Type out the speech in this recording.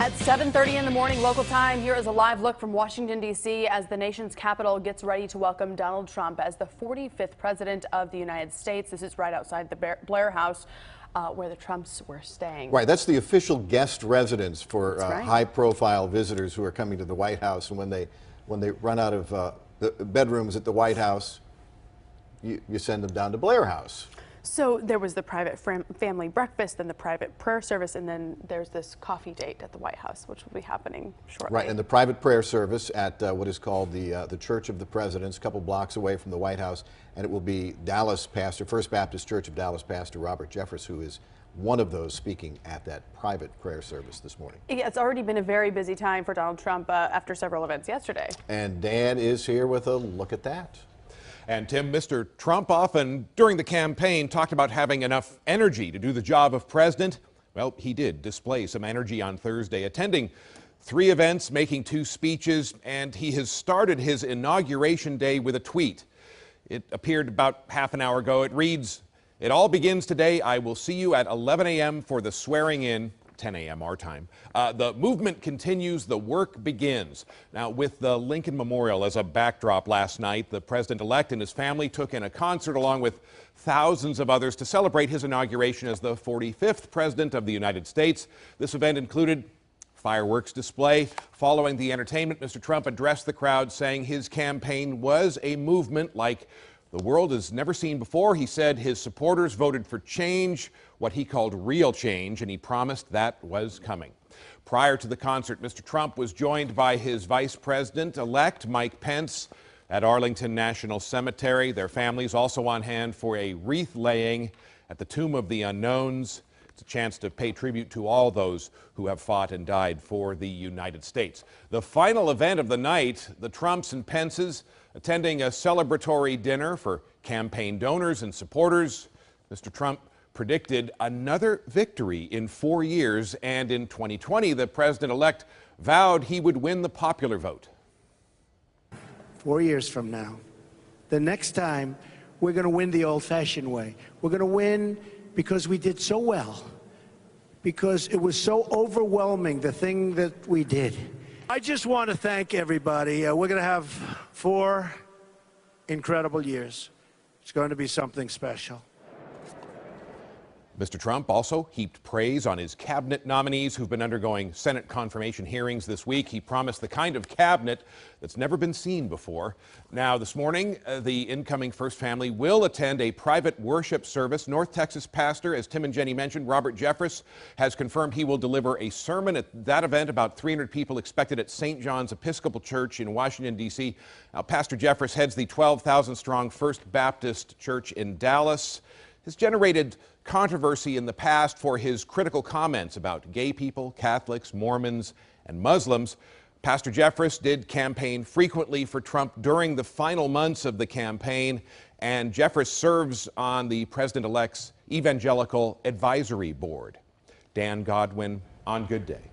At 7:30 in the morning local time, here is a live look from Washington, D.C. as the nation's capital gets ready to welcome Donald Trump as the 45th president of the United States. This is right outside the Blair House where the Trumps were staying. Right, that's the official guest residence for right. high-profile visitors who are coming to the White House. And when they run out of the bedrooms at the White House, you send them down to Blair House. So there was the private family breakfast, then the private prayer service, and then there's this coffee date at the White House, which will be happening shortly. Right, and the private prayer service at what is called the Church of the Presidents, a couple blocks away from the White House, and it will be Dallas pastor, First Baptist Church of Dallas pastor Robert Jeffress, who is one of those speaking at that private prayer service this morning. Yeah, it's already been a very busy time for Donald Trump after several events yesterday. And Dan is here with a look at that. And Tim, Mr. Trump often during the campaign talked about having enough energy to do the job of president. Well, he did display some energy on Thursday, attending 3 events, making 2 speeches, and he has started his inauguration day with a tweet. It appeared about half an hour ago. It reads, "It all begins today. I will see you at 11 a.m. for the swearing in." 10 a.m. our time. The movement continues, the work begins. Now, with the Lincoln Memorial as a backdrop last night, the president-elect and his family took in a concert along with thousands of others to celebrate his inauguration as the 45th president of the United States. This event included fireworks display. Following the entertainment, Mr. Trump addressed the crowd, saying his campaign was a movement like the world has never seen before. He said his supporters voted for change, what he called real change, and he promised that was coming. Prior to the concert, Mr. Trump was joined by his vice president-elect, Mike Pence, at Arlington National Cemetery. Their families also on hand for a wreath laying at the Tomb of the Unknowns. It's a chance to pay tribute to all those who have fought and died for the United States. The final event of the night, the Trumps and Pences attending a celebratory dinner for campaign donors and supporters. Mr. Trump predicted another victory in 4 years, and in 2020, the president-elect vowed he would win the popular vote. 4 years from now, the next time, we're going to win the old-fashioned way. We're going to win because we did so well, because it was so overwhelming, the thing that we did. I just want to thank everybody. We're going to have 4 incredible years. It's going to be something special. Mr. Trump also heaped praise on his cabinet nominees who've been undergoing Senate confirmation hearings this week. He promised the kind of cabinet that's never been seen before. Now, this morning, the incoming first family will attend a private worship service. North Texas pastor, as Tim and Jenny mentioned, Robert Jeffress, has confirmed he will deliver a sermon at that event. About 300 people expected at St. John's Episcopal Church in Washington, D.C. Now, Pastor Jeffress heads the 12,000-strong First Baptist Church in Dallas. Has generated controversy in the past for his critical comments about gay people, Catholics, Mormons, and Muslims. Pastor Jeffress did campaign frequently for Trump during the final months of the campaign, and Jeffress serves on the president-elect's Evangelical Advisory Board. Dan Godwin on Good Day.